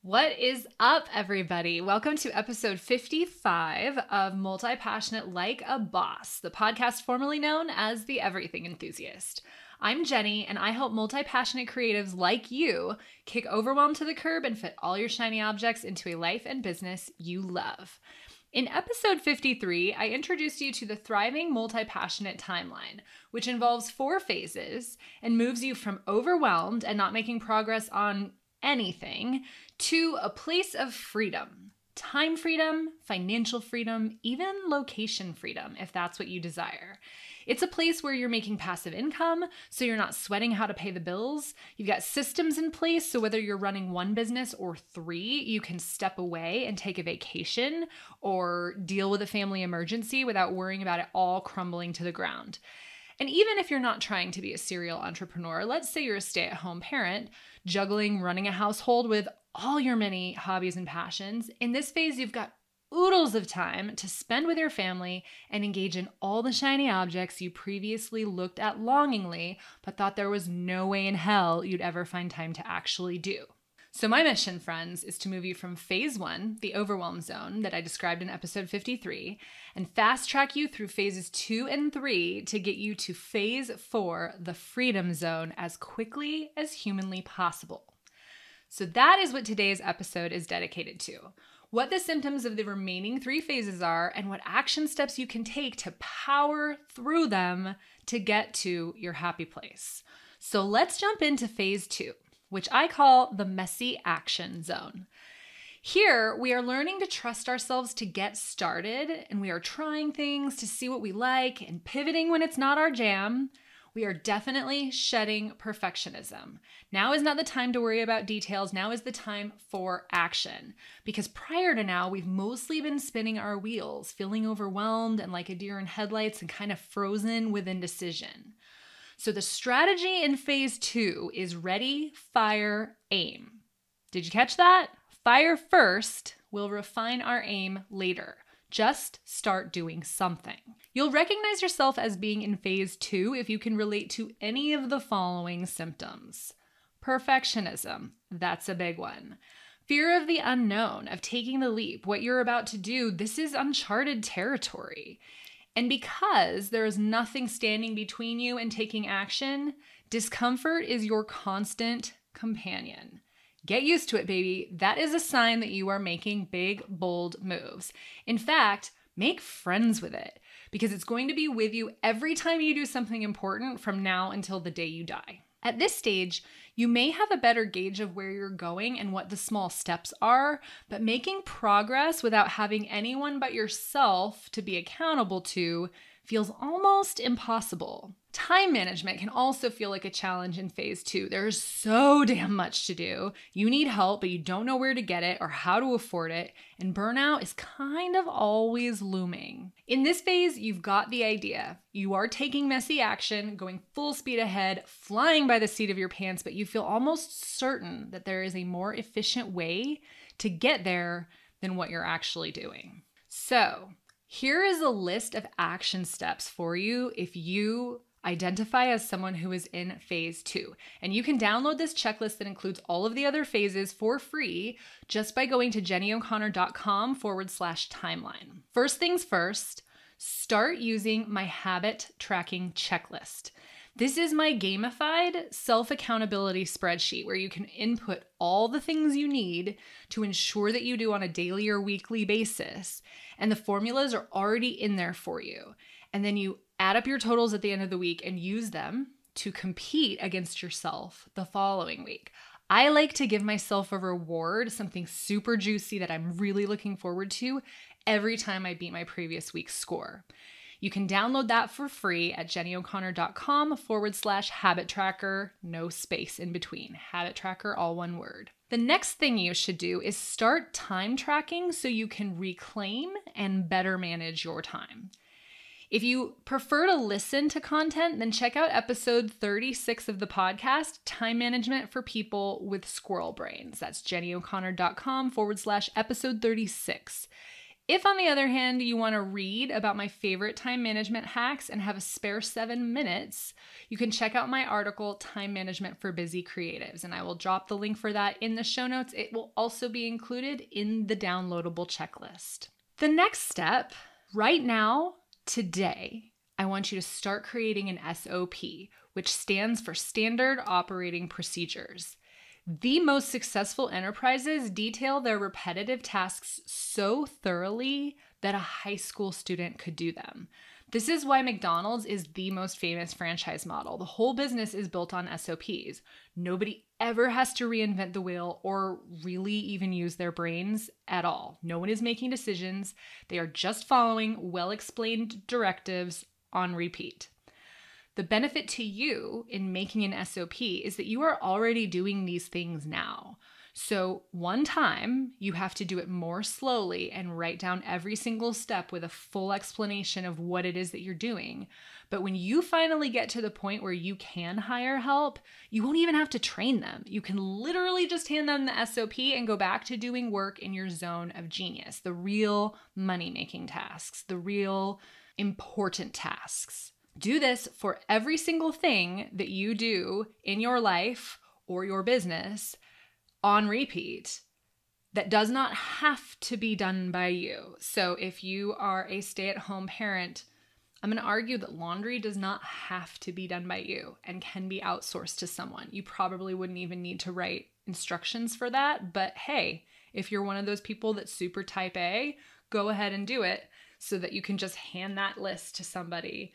What is up, everybody? Welcome to episode 55 of MultiPassionate Like a Boss, the podcast formerly known as The Everything Enthusiast. I'm Jenny, and I help multi-passionate creatives like you kick overwhelm to the curb and fit all your shiny objects into a life and business you love. In episode 53, I introduced you to the Thriving Multi-Passionate Timeline, which involves 4 phases and moves you from overwhelmed and not making progress on anything to a place of freedom. Time freedom, financial freedom, even location freedom, if that's what you desire. It's a place where you're making passive income, so you're not sweating how to pay the bills. You've got systems in place, so whether you're running 1 business or 3, you can step away and take a vacation or deal with a family emergency without worrying about it all crumbling to the ground. And even if you're not trying to be a serial entrepreneur, let's say you're a stay-at-home parent, juggling running a household with all your many hobbies and passions, in this phase, you've got oodles of time to spend with your family and engage in all the shiny objects you previously looked at longingly, but thought there was no way in hell you'd ever find time to actually do. So my mission, friends, is to move you from phase 1, the overwhelm zone that I described in episode 53, and fast track you through phases 2 and 3 to get you to phase 4, the freedom zone, as quickly as humanly possible. So that is what today's episode is dedicated to. What the symptoms of the remaining 3 phases are and what action steps you can take to power through them to get to your happy place. So let's jump into phase 2, which I call the messy action zone. Here, we are learning to trust ourselves to get started, and we are trying things to see what we like and pivoting when it's not our jam. We are definitely shedding perfectionism. Now is not the time to worry about details. Now is the time for action. Because prior to now, we've mostly been spinning our wheels, feeling overwhelmed and like a deer in headlights and kind of frozen with indecision. So the strategy in phase 2 is ready, fire, aim. Did you catch that? Fire first, we'll refine our aim later. Just start doing something. You'll recognize yourself as being in phase 2 if you can relate to any of the following symptoms. Perfectionism, that's a big one. Fear of the unknown, of taking the leap. What you're about to do, this is uncharted territory. And because there is nothing standing between you and taking action, discomfort is your constant companion. Get used to it, baby. That is a sign that you are making big, bold moves. In fact, make friends with it because it's going to be with you every time you do something important from now until the day you die. At this stage, you may have a better gauge of where you're going and what the small steps are, but making progress without having anyone but yourself to be accountable to feels almost impossible. Time management can also feel like a challenge in phase 2. There's so damn much to do. You need help, but you don't know where to get it or how to afford it, and burnout is kind of always looming. In this phase, you've got the idea. You are taking messy action, going full speed ahead, flying by the seat of your pants, but you feel almost certain that there is a more efficient way to get there than what you're actually doing. So, here is a list of action steps for you if you identify as someone who is in phase 2. And you can download this checklist that includes all of the other phases for free just by going to jennyo'connor.com/timeline. First things first, start using my habit tracking checklist. This is my gamified self-accountability spreadsheet where you can input all the things you need to ensure that you do on a daily or weekly basis. And the formulas are already in there for you. And then you add up your totals at the end of the week and use them to compete against yourself the following week. I like to give myself a reward, something super juicy that I'm really looking forward to every time I beat my previous week's score. You can download that for free at jennyo'connor.com/habit tracker, no space in between. Habit tracker, all one word. The next thing you should do is start time tracking so you can reclaim and better manage your time. If you prefer to listen to content, then check out episode 36 of the podcast, Time Management for People with Squirrel Brains. That's jennyo'connor.com/episode 36. If, on the other hand, you want to read about my favorite time management hacks and have a spare 7 minutes, you can check out my article, Time Management for Busy Creatives, and I will drop the link for that in the show notes. It will also be included in the downloadable checklist. The next step, right now, today, I want you to start creating an SOP, which stands for Standard Operating Procedures. The most successful enterprises detail their repetitive tasks so thoroughly that a high school student could do them. This is why McDonald's is the most famous franchise model. The whole business is built on SOPs. Nobody ever has to reinvent the wheel or really even use their brains at all. No one is making decisions. They are just following well-explained directives on repeat. The benefit to you in making an SOP is that you are already doing these things now. So one time, you have to do it more slowly and write down every single step with a full explanation of what it is that you're doing. But when you finally get to the point where you can hire help, you won't even have to train them. You can literally just hand them the SOP and go back to doing work in your zone of genius, the real money-making tasks, the real important tasks. Do this for every single thing that you do in your life or your business on repeat that does not have to be done by you. So if you are a stay-at-home parent, I'm going to argue that laundry does not have to be done by you and can be outsourced to someone. You probably wouldn't even need to write instructions for that, but hey, if you're one of those people that's super type A, go ahead and do it so that you can just hand that list to somebody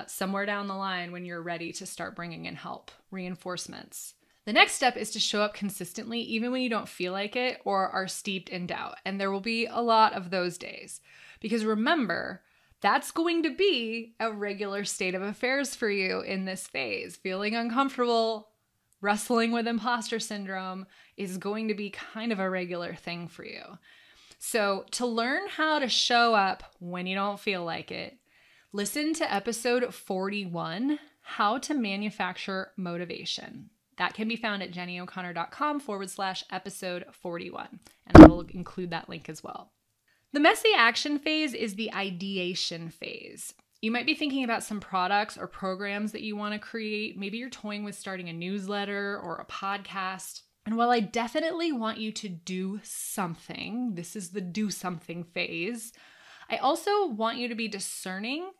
somewhere down the line when you're ready to start bringing in help, reinforcements. The next step is to show up consistently even when you don't feel like it or are steeped in doubt. And there will be a lot of those days. Because remember, that's going to be a regular state of affairs for you in this phase. Feeling uncomfortable, wrestling with imposter syndrome is going to be kind of a regular thing for you. So to learn how to show up when you don't feel like it, listen to episode 41, How to Manufacture Motivation. That can be found at jennyo'connor.com/episode 41. And I will include that link as well. The messy action phase is the ideation phase. You might be thinking about some products or programs that you want to create. Maybe you're toying with starting a newsletter or a podcast. And while I definitely want you to do something, this is the do something phase, I also want you to be discerning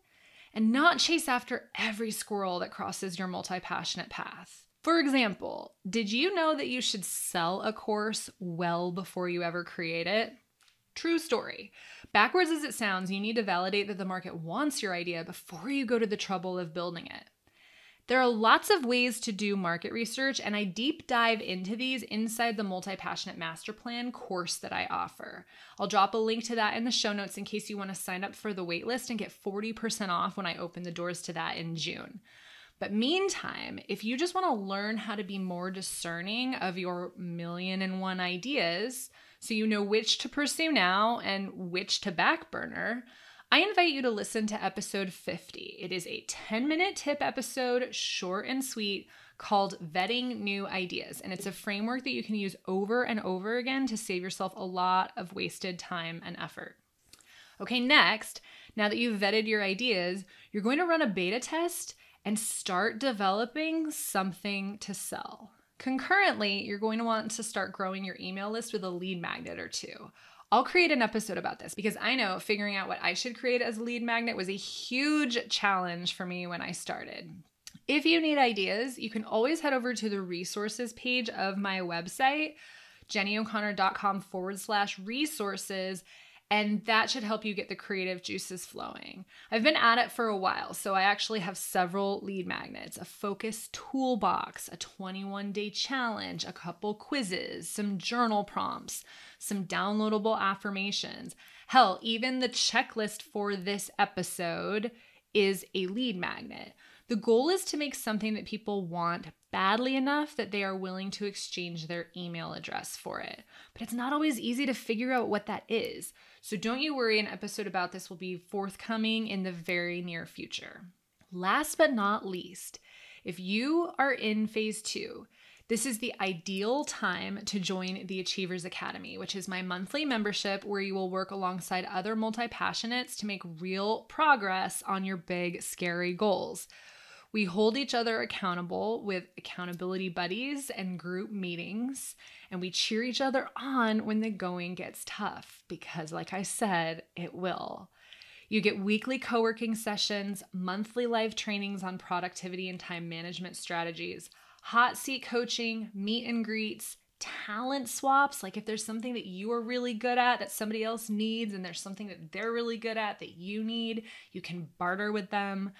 and not chase after every squirrel that crosses your multi-passionate path. For example, did you know that you should sell a course well before you ever create it? True story. Backwards as it sounds, you need to validate that the market wants your idea before you go to the trouble of building it. There are lots of ways to do market research, and I deep dive into these inside the Multi-Passionate Master Plan course that I offer. I'll drop a link to that in the show notes in case you want to sign up for the waitlist and get 40% off when I open the doors to that in June. But meantime, if you just want to learn how to be more discerning of your 1,000,001 ideas so you know which to pursue now and which to back burner, I invite you to listen to episode 50. It is a 10-minute tip episode, short and sweet, called Vetting New Ideas. And it's a framework that you can use over and over again to save yourself a lot of wasted time and effort. Okay, next, now that you've vetted your ideas, you're going to run a beta test and start developing something to sell. Concurrently, you're going to want to start growing your email list with a lead magnet or two. I'll create an episode about this because I know figuring out what I should create as a lead magnet was a huge challenge for me when I started. If you need ideas, you can always head over to the resources page of my website, jennyo'connor.com/resources, and that should help you get the creative juices flowing. I've been at it for a while, so I actually have several lead magnets, a focus toolbox, a 21-day challenge, a couple quizzes, some journal prompts, some downloadable affirmations. Hell, even the checklist for this episode is a lead magnet. The goal is to make something that people want badly enough that they are willing to exchange their email address for it. But it's not always easy to figure out what that is. So don't you worry, an episode about this will be forthcoming in the very near future. Last but not least, if you are in phase 2, this is the ideal time to join the Achievers Academy, which is my monthly membership where you will work alongside other multi-passionates to make real progress on your big, scary goals. We hold each other accountable with accountability buddies and group meetings, and we cheer each other on when the going gets tough, because like I said, it will. You get weekly co-working sessions, monthly live trainings on productivity and time management strategies, hot seat coaching, meet and greets, talent swaps. Like if there's something that you are really good at that somebody else needs and there's something that they're really good at that you need, you can barter with them.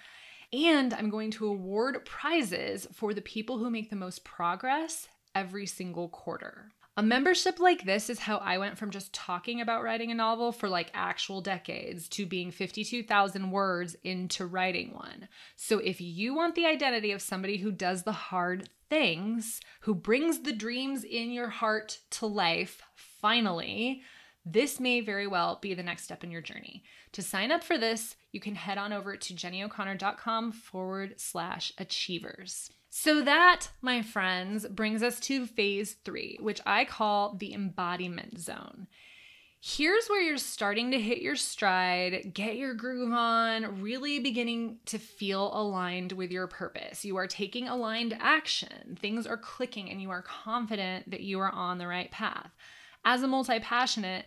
And I'm going to award prizes for the people who make the most progress every single quarter. A membership like this is how I went from just talking about writing a novel for like actual decades to being 52,000 words into writing one. So if you want the identity of somebody who does the hard things, who brings the dreams in your heart to life, finally, this may very well be the next step in your journey. To sign up for this, you can head on over to jennyo'connor.com/achievers. So that, my friends, brings us to phase 3, which I call the embodiment zone. Here's where you're starting to hit your stride, get your groove on, really beginning to feel aligned with your purpose. You are taking aligned action. Things are clicking and you are confident that you are on the right path. As a multi-passionate,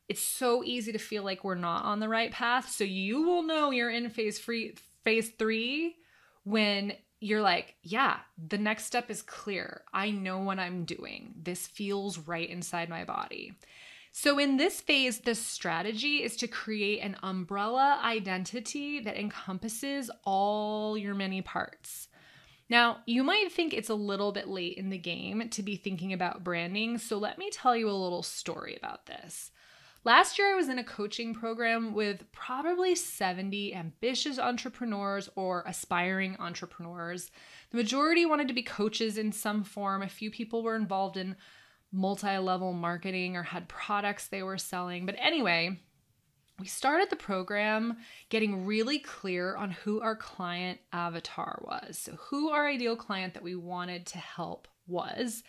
it's so easy to feel like we're not on the right path. So you will know you're in phase 3 when you're like, yeah, the next step is clear. I know what I'm doing. This feels right inside my body. So in this phase, the strategy is to create an umbrella identity that encompasses all your many parts. Now, you might think it's a little bit late in the game to be thinking about branding, so let me tell you a little story about this. Last year, I was in a coaching program with probably 70 ambitious entrepreneurs or aspiring entrepreneurs. The majority wanted to be coaches in some form. A few people were involved in multi-level marketing or had products they were selling. But anyway, we started the program getting really clear on who our client avatar was. So who our ideal client that we wanted to help was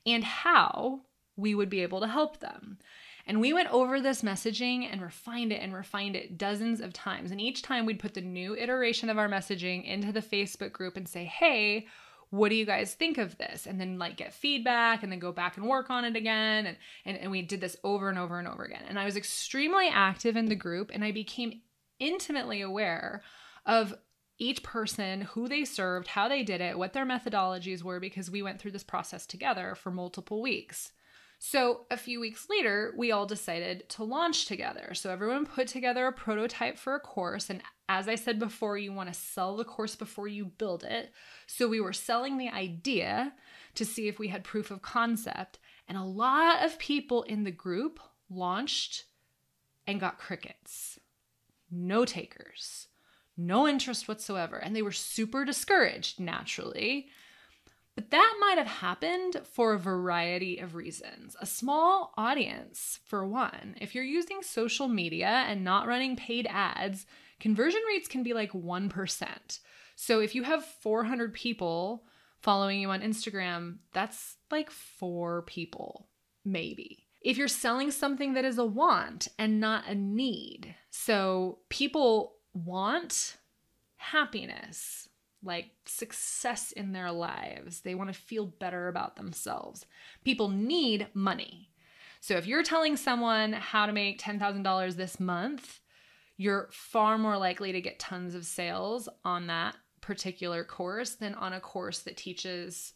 and how we would be able to help them. And we went over this messaging and refined it dozens of times. And each time we'd put the new iteration of our messaging into the Facebook group and say, hey, what do you guys think of this? And then like get feedback and then go back and work on it again. And we did this over and over and over again. And I was extremely active in the group and I became intimately aware of each person, who they served, how they did it, what their methodologies were, because we went through this process together for multiple weeks. So a few weeks later, we all decided to launch together. So everyone put together a prototype for a course. And as I said before, you want to sell the course before you build it. So we were selling the idea to see if we had proof of concept. And a lot of people in the group launched and got crickets. No takers, no interest whatsoever. And they were super discouraged, naturally. But that might have happened for a variety of reasons. A small audience, for one. If you're using social media and not running paid ads, conversion rates can be like 1%. So if you have 400 people following you on Instagram, that's like 4 people, maybe. If you're selling something that is a want and not a need. So people want happiness, like success in their lives. They want to feel better about themselves. People need money. So if you're telling someone how to make $10,000 this month, you're far more likely to get tons of sales on that particular course than on a course that teaches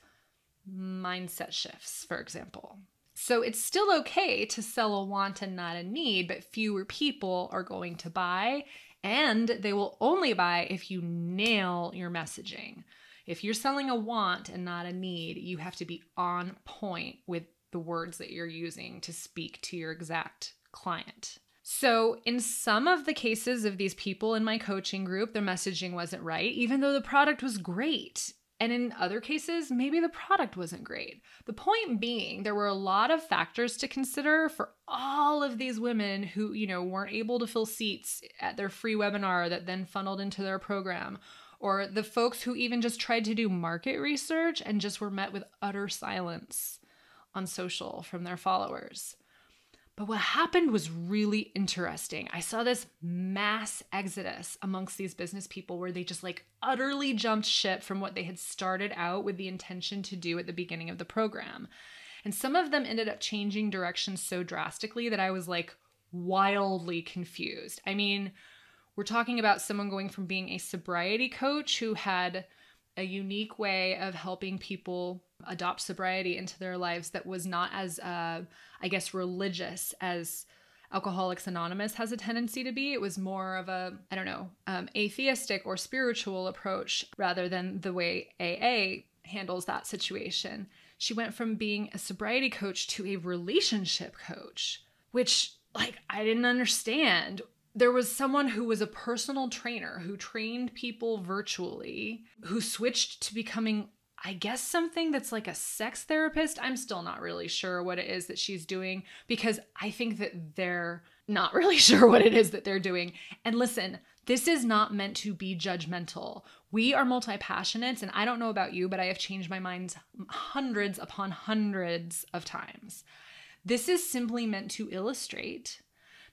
mindset shifts, for example. So it's still okay to sell a want and not a need, but fewer people are going to buy. And they will only buy if you nail your messaging. If you're selling a want and not a need, you have to be on point with the words that you're using to speak to your exact client. So in some of the cases of these people in my coaching group, their messaging wasn't right, even though the product was great. And in other cases, maybe the product wasn't great. The point being, there were a lot of factors to consider for all of these women who, weren't able to fill seats at their free webinar that then funneled into their program, or the folks who even just tried to do market research and just were met with utter silence on social from their followers. But what happened was really interesting. I saw this mass exodus amongst these business people where they just like utterly jumped ship from what they had started out with the intention to do at the beginning of the program. And some of them ended up changing directions so drastically that I was like wildly confused. I mean, we're talking about someone going from being a sobriety coach who had a unique way of helping people adopt sobriety into their lives that was not as, religious as Alcoholics Anonymous has a tendency to be. It was more of a, atheistic or spiritual approach rather than the way AA handles that situation. She went from being a sobriety coach to a relationship coach, which I didn't understand. There was someone who was a personal trainer who trained people virtually, who switched to becoming, I guess, something that's like a sex therapist. I'm still not really sure what it is that she's doing because I think that they're not really sure what it is that they're doing. And listen, this is not meant to be judgmental. We are multi-passionates, and I don't know about you, but I have changed my mind hundreds upon hundreds of times. This is simply meant to illustrate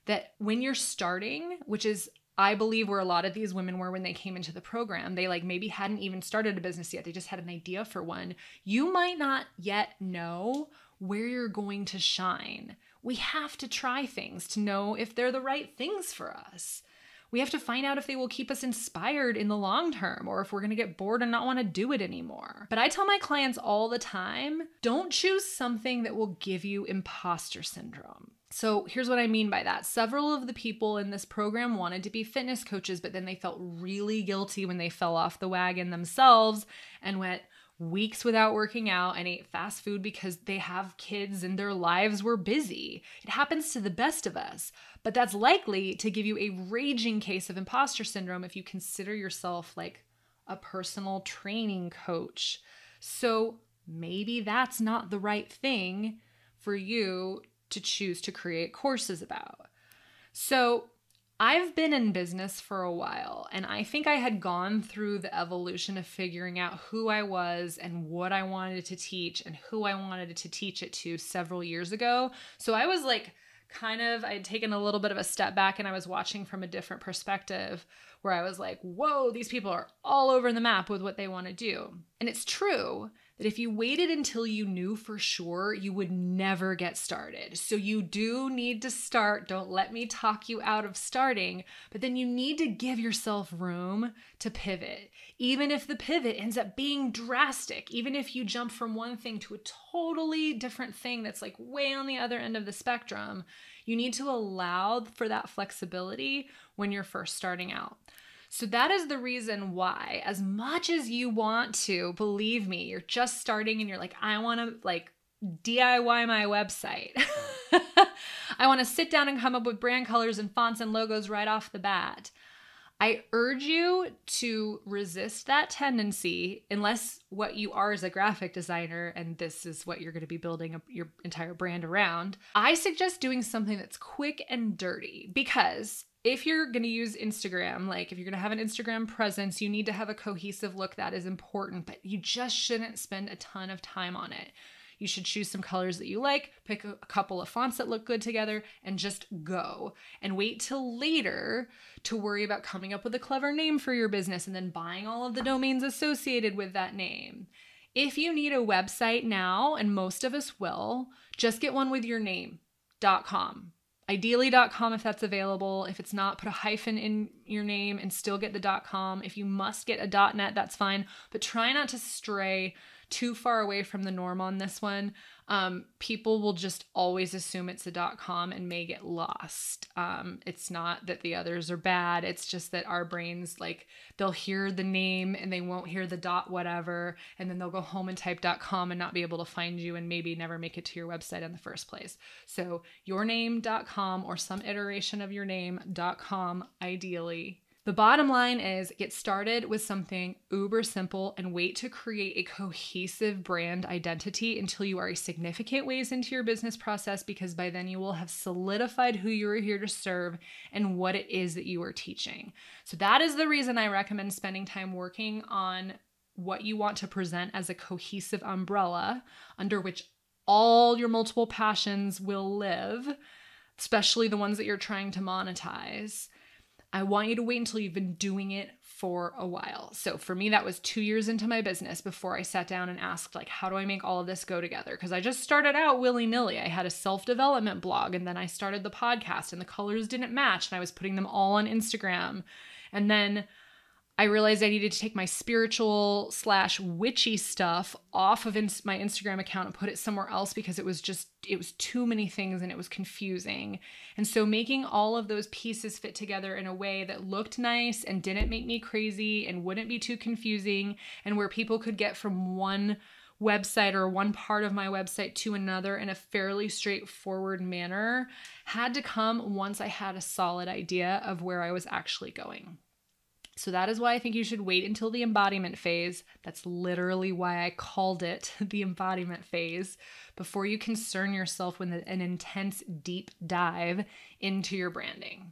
that when you're starting, which is, I believe, where a lot of these women were when they came into the program, they maybe hadn't even started a business yet. They just had an idea for one. You might not yet know where you're going to shine. We have to try things to know if they're the right things for us. We have to find out if they will keep us inspired in the long term or if we're going to get bored and not want to do it anymore. But I tell my clients all the time, don't choose something that will give you imposter syndrome. So here's what I mean by that. Several of the people in this program wanted to be fitness coaches, but then they felt really guilty when they fell off the wagon themselves and went weeks without working out and ate fast food because they have kids and their lives were busy. It happens to the best of us, but that's likely to give you a raging case of imposter syndrome if you consider yourself like a personal training coach. So maybe that's not the right thing for you to choose to create courses about. So I've been in business for a while, and I think I had gone through the evolution of figuring out who I was and what I wanted to teach and who I wanted to teach it to several years ago. So I was I had taken a little bit of a step back and I was watching from a different perspective where I was like, whoa, these people are all over the map with what they want to do. And it's true that if you waited until you knew for sure, you would never get started. So you do need to start. Don't let me talk you out of starting, but then you need to give yourself room to pivot. Even if the pivot ends up being drastic, even if you jump from one thing to a totally different thing that's way on the other end of the spectrum, you need to allow for that flexibility when you're first starting out. So that is the reason why, as much as you want to, believe me, you're just starting and you're like, I want to DIY my website. I want to sit down and come up with brand colors and fonts and logos right off the bat. I urge you to resist that tendency unless what you are is a graphic designer and this is what you're going to be building your entire brand around. I suggest doing something that's quick and dirty because if you're going to use Instagram, if you're going to have an Instagram presence, you need to have a cohesive look. That is important, but you just shouldn't spend a ton of time on it. You should choose some colors that you like, pick a couple of fonts that look good together, and just go. And wait till later to worry about coming up with a clever name for your business and then buying all of the domains associated with that name. If you need a website now, and most of us will, just get one with your name, .com. Ideally .com if that's available. If it's not, put a hyphen in your name and still get the .com. If you must get a .net, that's fine. But try not to stray too far away from the norm on this one. People will just always assume it's a .com and may get lost. It's not that the others are bad. It's just that our brains, they'll hear the name and they won't hear the .whatever, and then they'll go home and type .com and not be able to find you and maybe never make it to your website in the first place. So yourname.com or some iteration of your name.com ideally. The bottom line is get started with something uber simple and wait to create a cohesive brand identity until you are a significant ways into your business process, because by then you will have solidified who you are here to serve and what it is that you are teaching. So that is the reason I recommend spending time working on what you want to present as a cohesive umbrella under which all your multiple passions will live, especially the ones that you're trying to monetize. I want you to wait until you've been doing it for a while. So for me, that was 2 years into my business before I sat down and asked, like, how do I make all of this go together? Because I just started out willy-nilly. I had a self-development blog, and then I started the podcast, and the colors didn't match, and I was putting them all on Instagram. And then I realized I needed to take my spiritual / witchy stuff off of my Instagram account and put it somewhere else, because it was too many things and it was confusing. And so making all of those pieces fit together in a way that looked nice and didn't make me crazy and wouldn't be too confusing, and where people could get from one website or one part of my website to another in a fairly straightforward manner, had to come once I had a solid idea of where I was actually going. So that is why I think you should wait until the embodiment phase. That's literally why I called it the embodiment phase, before you concern yourself with an intense deep dive into your branding.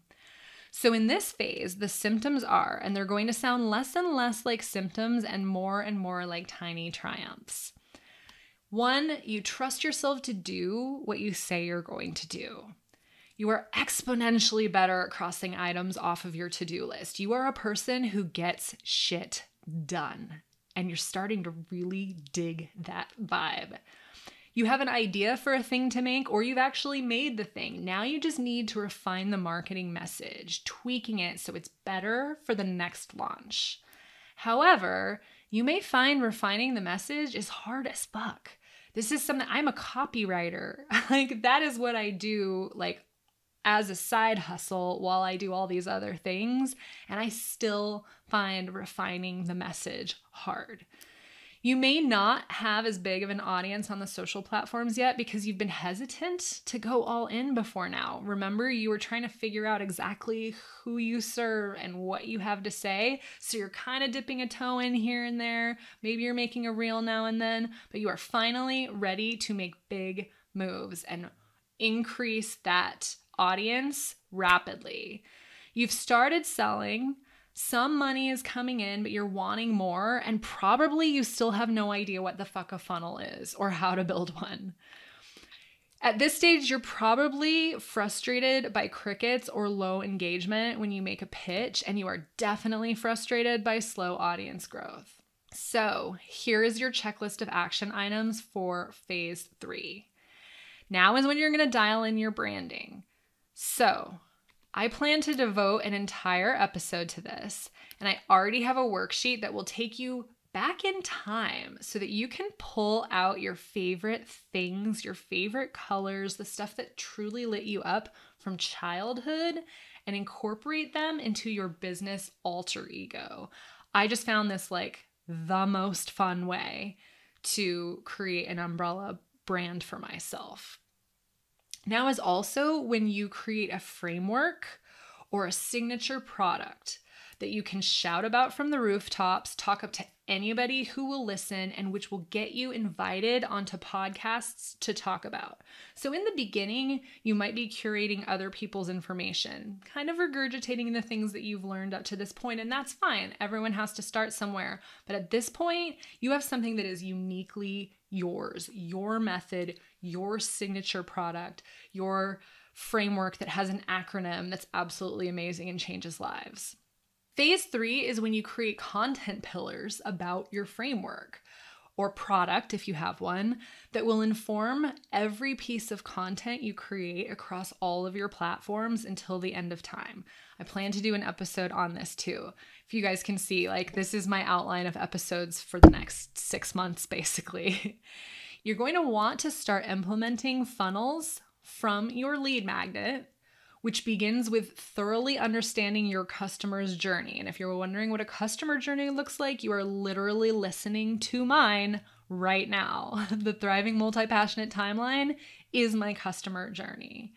So in this phase, the symptoms are, and they're going to sound less and less like symptoms and more like tiny triumphs. 1, you trust yourself to do what you say you're going to do. You are exponentially better at crossing items off of your to-do list. You are a person who gets shit done, and you're starting to really dig that vibe. You have an idea for a thing to make, or you've actually made the thing. Now you just need to refine the marketing message, tweaking it so it's better for the next launch. However, you may find refining the message is hard as fuck. This is something, I'm a copywriter. Like, that is what I do, like, as a side hustle while I do all these other things, and I still find refining the message hard. You may not have as big of an audience on the social platforms yet because you've been hesitant to go all in before now. Remember, you were trying to figure out exactly who you serve and what you have to say, so you're kind of dipping a toe in here and there. Maybe you're making a reel now and then, but you are finally ready to make big moves and increase that audience rapidly. You've started selling, some money is coming in, but you're wanting more, and probably you still have no idea what the fuck a funnel is or how to build one. At this stage, you're probably frustrated by crickets or low engagement when you make a pitch, and you are definitely frustrated by slow audience growth. So here is your checklist of action items for phase 3. Now is when you're going to dial in your branding. So I plan to devote an entire episode to this, and I already have a worksheet that will take you back in time so that you can pull out your favorite things, your favorite colors, the stuff that truly lit you up from childhood, and incorporate them into your business alter ego. I just found this like the most fun way to create an umbrella brand for myself. Now is also when you create a framework or a signature product that you can shout about from the rooftops, talk up to anybody who will listen, and which will get you invited onto podcasts to talk about. So in the beginning, you might be curating other people's information, kind of regurgitating the things that you've learned up to this point, and that's fine. Everyone has to start somewhere. But at this point, you have something that is uniquely yours, your method, your signature product, your framework that has an acronym that's absolutely amazing and changes lives. Phase 3 is when you create content pillars about your framework or product, if you have one, that will inform every piece of content you create across all of your platforms until the end of time. I plan to do an episode on this too. If you guys can see, like, this is my outline of episodes for the next 6 months, basically. You're going to want to start implementing funnels from your lead magnet, which begins with thoroughly understanding your customer's journey. And if you're wondering what a customer journey looks like, you are literally listening to mine right now. The Thriving Multi-Passionate Timeline is my customer journey.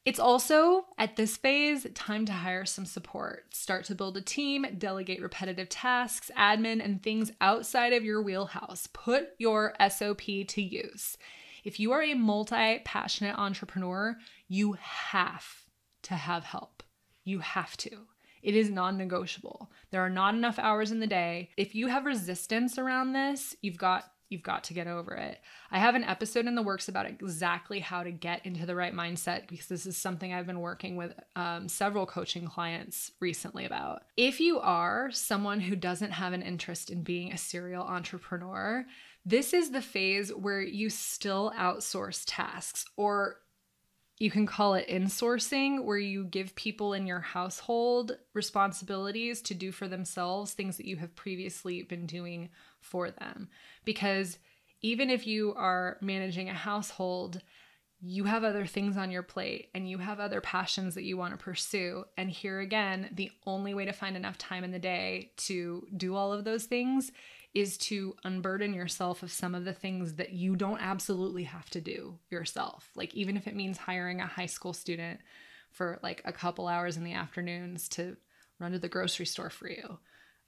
It's also, at this phase, time to hire some support. Start to build a team, delegate repetitive tasks, admin, and things outside of your wheelhouse. Put your SOP to use. If you are a multi-passionate entrepreneur, you have to have help. You have to. It is non-negotiable. There are not enough hours in the day. If you have resistance around this, you've got to get over it. I have an episode in the works about exactly how to get into the right mindset, because this is something I've been working with several coaching clients recently about. If you are someone who doesn't have an interest in being a serial entrepreneur, this is the phase where you still outsource tasks, or you can call it insourcing, where you give people in your household responsibilities to do for themselves things that you have previously been doing for them. Because even if you are managing a household, you have other things on your plate and you have other passions that you want to pursue. And here again, the only way to find enough time in the day to do all of those things is to unburden yourself of some of the things that you don't absolutely have to do yourself. Like, even if it means hiring a high school student for like a couple hours in the afternoons to run to the grocery store for you,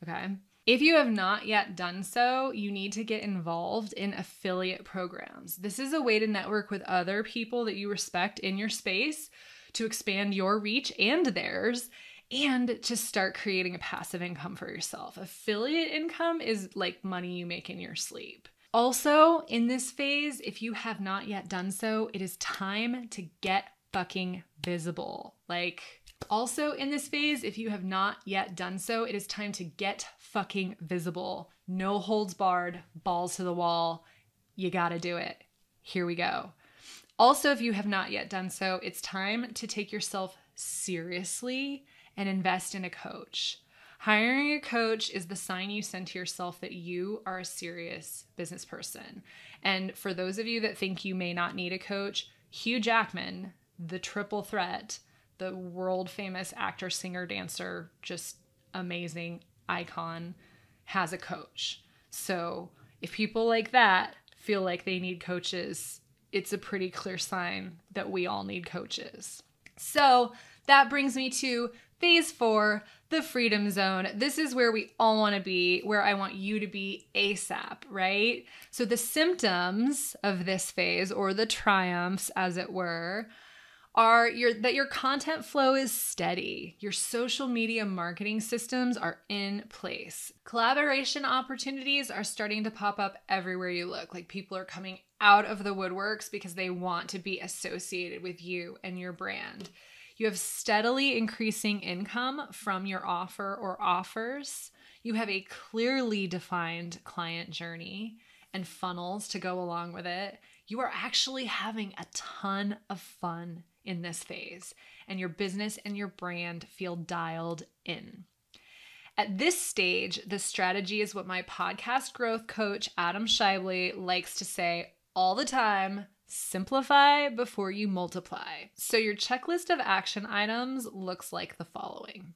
okay? If you have not yet done so, you need to get involved in affiliate programs. This is a way to network with other people that you respect in your space, to expand your reach and theirs, and to start creating a passive income for yourself. Affiliate income is like money you make in your sleep. Also, in this phase, if you have not yet done so, it is time to get fucking visible. Also in this phase, if you have not yet done so, it is time to get fucking visible. No holds barred, balls to the wall. You gotta do it. Here we go. Also, if you have not yet done so, it's time to take yourself seriously and invest in a coach. Hiring a coach is the sign you send to yourself that you are a serious business person. And for those of you that think you may not need a coach, Hugh Jackman, the triple threat, the world famous actor, singer, dancer, just amazing icon, has a coach. So if people like that feel like they need coaches, it's a pretty clear sign that we all need coaches. So that brings me to phase 4, the freedom zone. This is where we all want to be, where I want you to be ASAP, right? So the symptoms of this phase, or the triumphs as it were, are that your content flow is steady. Your social media marketing systems are in place. Collaboration opportunities are starting to pop up everywhere you look. Like, people are coming out of the woodworks because they want to be associated with you and your brand. You have steadily increasing income from your offer or offers. You have a clearly defined client journey and funnels to go along with it. You are actually having a ton of fun in this phase, and your business and your brand feel dialed in. At this stage, the strategy is what my podcast growth coach, Adam Shively, likes to say all the time: simplify before you multiply. So your checklist of action items looks like the following.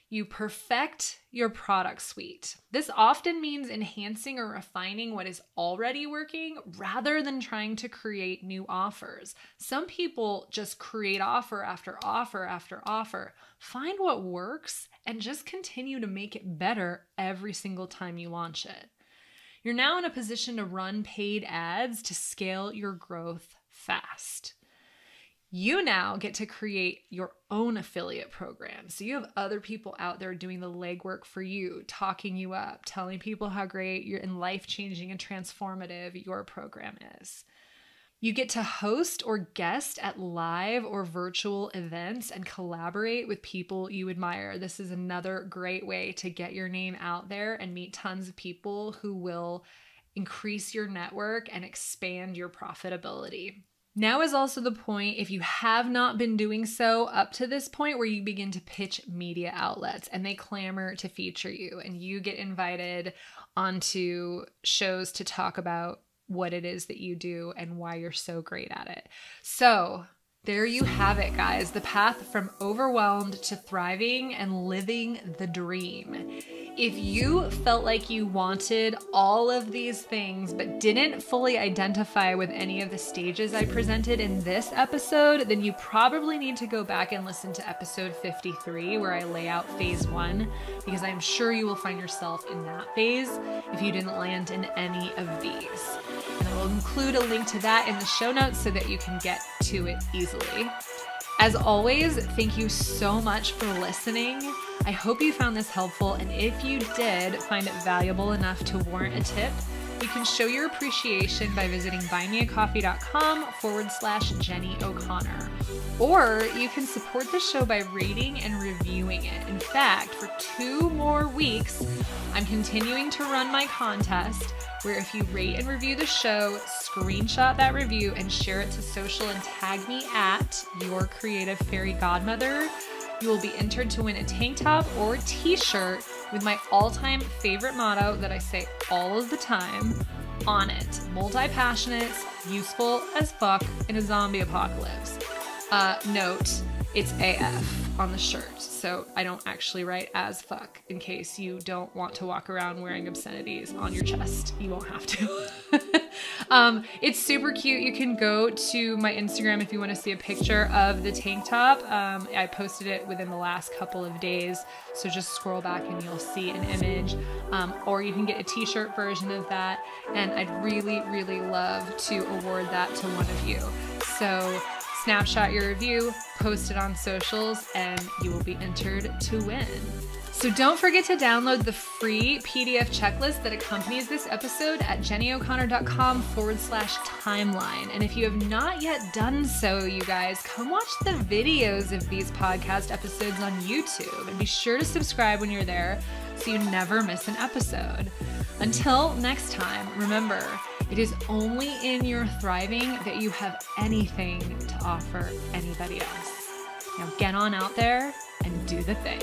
You perfect your product suite. This often means enhancing or refining what is already working rather than trying to create new offers. Some people just create offer after offer after offer. Find what works and just continue to make it better every single time you launch it. You're now in a position to run paid ads to scale your growth fast. You now get to create your own affiliate program. So you have other people out there doing the legwork for you, talking you up, telling people how great and life-changing and transformative your program is. You get to host or guest at live or virtual events and collaborate with people you admire. This is another great way to get your name out there and meet tons of people who will increase your network and expand your profitability. Now is also the point, if you have not been doing so up to this point, where you begin to pitch media outlets and they clamor to feature you and you get invited onto shows to talk about what it is that you do and why you're so great at it. So there you have it, guys. The path from overwhelmed to thriving and living the dream. If you felt like you wanted all of these things but didn't fully identify with any of the stages I presented in this episode, then you probably need to go back and listen to episode 53 where I lay out phase 1, because I'm sure you will find yourself in that phase if you didn't land in any of these. And I will include a link to that in the show notes so that you can get to it easily. As always, thank you so much for listening. I hope you found this helpful, and if you did find it valuable enough to warrant a tip, you can show your appreciation by visiting buymeacoffee.com/Jenny O'Connor. Or you can support the show by rating and reviewing it. In fact, for 2 more weeks, I'm continuing to run my contest where if you rate and review the show, screenshot that review and share it to social and tag me at Your Creative Fairy Godmother, you will be entered to win a tank top or t-shirt with my all-time favorite motto that I say all of the time on it: multi-passionate, useful as fuck in a zombie apocalypse. Note, it's AF on the shirt, so I don't actually write as fuck in case you don't want to walk around wearing obscenities on your chest. You won't have to. It's super cute. You can go to my Instagram if you want to see a picture of the tank top. I posted it within the last couple of days, so just scroll back and you'll see an image. Or you can get a t-shirt version of that, and I'd really, really love to award that to one of you. So snapshot your review, post it on socials, and you will be entered to win. So don't forget to download the free PDF checklist that accompanies this episode at jennyo'connor.com/timeline. And if you have not yet done so, you guys, come watch the videos of these podcast episodes on YouTube, and be sure to subscribe when you're there so you never miss an episode. Until next time, remember, it is only in your thriving that you have anything to offer anybody else. Now get on out there and do the thing.